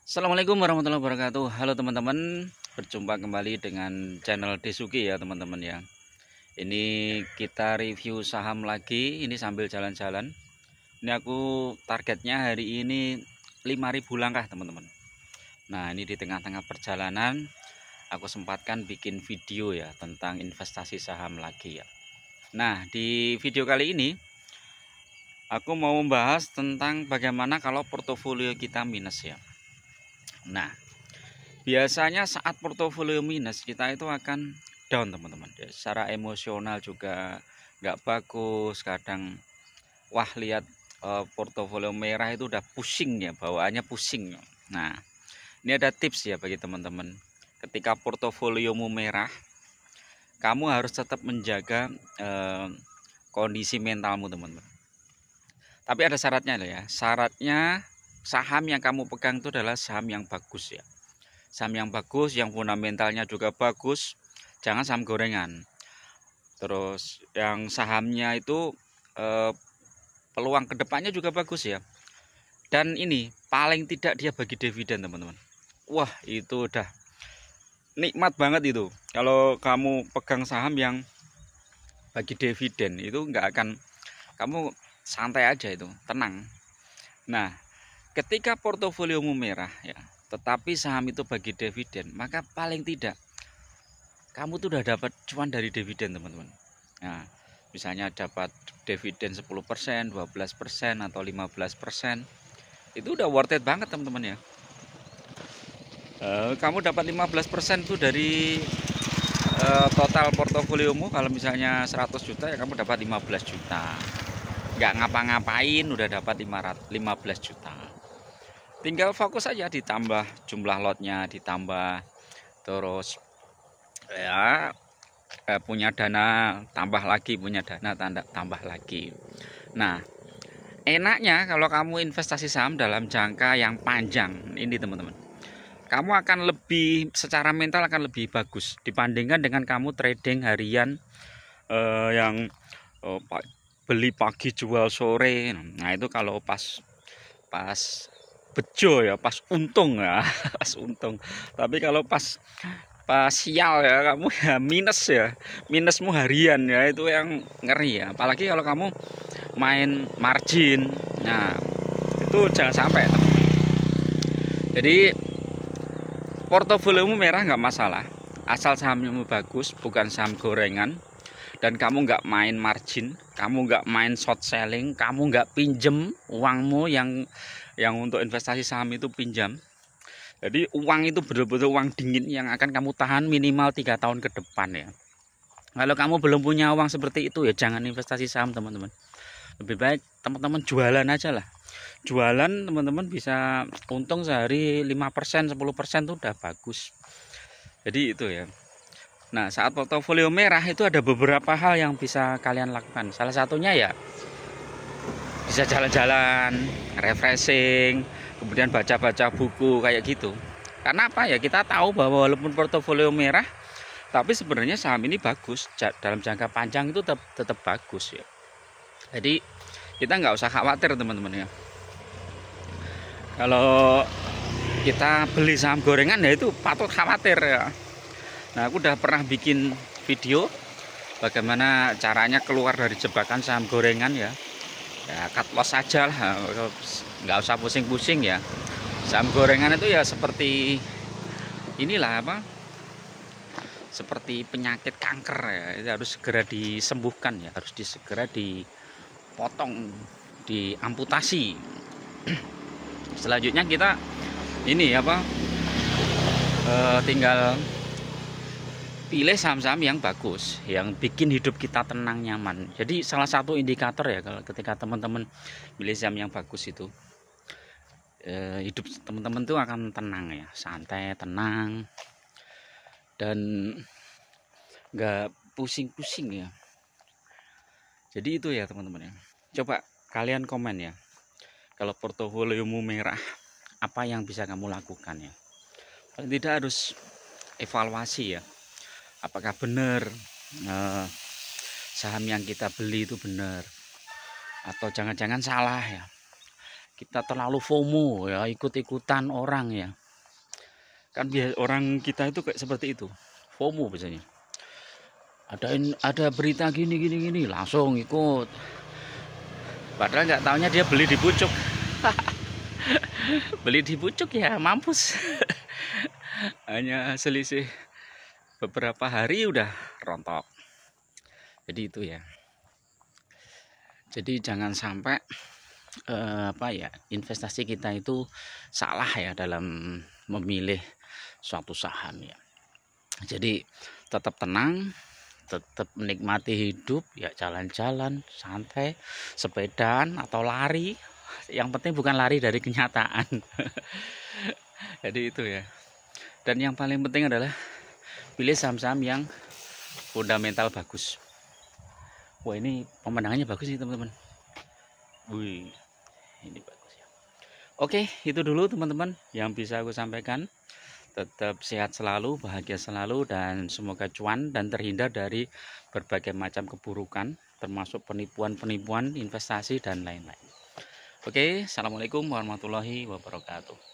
Assalamualaikum warahmatullahi wabarakatuh. Halo teman-teman, berjumpa kembali dengan channel Desuki ya teman-teman ya. Ini kita review saham lagi, ini sambil jalan-jalan. Ini aku targetnya hari ini 5.000 langkah teman-teman. Nah ini di tengah-tengah perjalanan aku sempatkan bikin video ya tentang investasi saham lagi ya. Nah di video kali ini aku mau membahas tentang bagaimana kalau portofolio kita minus ya. Nah biasanya saat portofolio minus kita itu akan down teman-teman ya, secara emosional juga nggak bagus. Kadang wah lihat portofolio merah itu udah pusing ya, bawaannya pusing. Nah ini ada tips ya bagi teman-teman. Ketika portofoliomu merah, kamu harus tetap menjaga kondisi mentalmu teman-teman. Tapi ada syaratnya loh ya. Syaratnya saham yang kamu pegang itu adalah saham yang bagus ya. Saham yang bagus, yang fundamentalnya juga bagus, jangan saham gorengan. Terus yang sahamnya itu peluang kedepannya juga bagus ya. Dan ini paling tidak dia bagi dividen teman-teman. Wah itu udah nikmat banget itu. Kalau kamu pegang saham yang bagi dividen itu nggak akan, kamu santai aja itu, tenang. Nah ketika portofoliomu merah ya, tetapi saham itu bagi dividen, maka paling tidak kamu tuh udah dapat cuan dari dividen teman-teman. Nah misalnya dapat dividen 10%, 12% atau 15%, itu udah worth it banget teman-teman ya. Kamu dapat 15% tuh dari total portofoliomu. Kalau misalnya 100 juta ya kamu dapat 15 juta, nggak ngapa-ngapain udah dapat 15 juta. Tinggal fokus aja, ditambah jumlah lotnya, ditambah terus ya, punya dana tambah lagi, punya dana tambah lagi. Nah enaknya kalau kamu investasi saham dalam jangka yang panjang ini teman-teman, kamu akan lebih, secara mental akan lebih bagus dibandingkan dengan kamu trading harian yang beli pagi jual sore. Nah itu kalau pas bejo ya, pas untung ya pas untung. Tapi kalau pas sial ya kamu ya minus ya, minusmu harian ya, itu yang ngeri ya. Apalagi kalau kamu main margin, nah itu jangan sampai. Jadi portofoliomu merah nggak masalah, asal sahamnya bagus, bukan saham gorengan, dan kamu nggak main margin, kamu nggak main short selling, kamu nggak pinjem uangmu yang untuk investasi saham itu pinjam. Jadi uang itu betul-betul uang dingin yang akan kamu tahan minimal 3 tahun ke depan ya. Kalau kamu belum punya uang seperti itu ya jangan investasi saham teman-teman. Lebih baik teman-teman jualan aja lah. Jualan teman-teman bisa untung sehari 5%, 10% itu udah bagus. Jadi itu ya. Nah saat portofolio merah itu ada beberapa hal yang bisa kalian lakukan. Salah satunya ya bisa jalan-jalan, refreshing, kemudian baca-baca buku kayak gitu. Karena apa ya, kita tahu bahwa walaupun portofolio merah, tapi sebenarnya saham ini bagus dalam jangka panjang, itu tetap bagus ya. Jadi kita nggak usah khawatir teman-teman ya. Kalau kita beli saham gorengan ya itu patut khawatir ya. Nah aku udah pernah bikin video bagaimana caranya keluar dari jebakan saham gorengan ya. Ya cut loss aja lah, nggak usah pusing-pusing ya. Saham gorengan itu ya seperti inilah apa, seperti penyakit kanker ya, itu harus segera disembuhkan ya, harus segera dipotong, diamputasi. Selanjutnya kita ini apa, tinggal pilih saham-saham yang bagus, yang bikin hidup kita tenang, nyaman. Jadi salah satu indikator ya kalau ketika teman-teman pilih saham yang bagus itu, hidup teman-teman tuh akan tenang ya, santai, tenang, dan nggak pusing-pusing ya. Jadi itu ya teman-teman ya. Coba kalian komen ya, kalau portofoliomu merah, apa yang bisa kamu lakukan ya. Paling tidak harus evaluasi ya, apakah benar saham yang kita beli itu benar atau jangan-jangan salah ya. kita terlalu FOMO ya, ikut-ikutan orang ya. Kan orang kita itu kayak seperti itu, FOMO biasanya. Ada berita gini langsung ikut. Padahal nggak taunya dia beli di pucuk. Beli di pucuk ya mampus. Hanya selisih beberapa hari udah rontok. Jadi itu ya. Jadi jangan sampai investasi kita itu salah ya dalam memilih suatu saham ya. Jadi tetap tenang, tetap menikmati hidup ya, jalan-jalan santai, sepedaan atau lari. Yang penting bukan lari dari kenyataan. Jadi itu ya. Dan yang paling penting adalah pilih saham-saham yang fundamental bagus. Wah, ini pemandangannya bagus nih teman-teman. Wih, ini bagus ya. Oke, itu dulu teman-teman yang bisa aku sampaikan. Tetap sehat selalu, bahagia selalu, dan semoga cuan dan terhindar dari berbagai macam keburukan, termasuk penipuan-penipuan investasi dan lain-lain. Oke, assalamualaikum warahmatullahi wabarakatuh.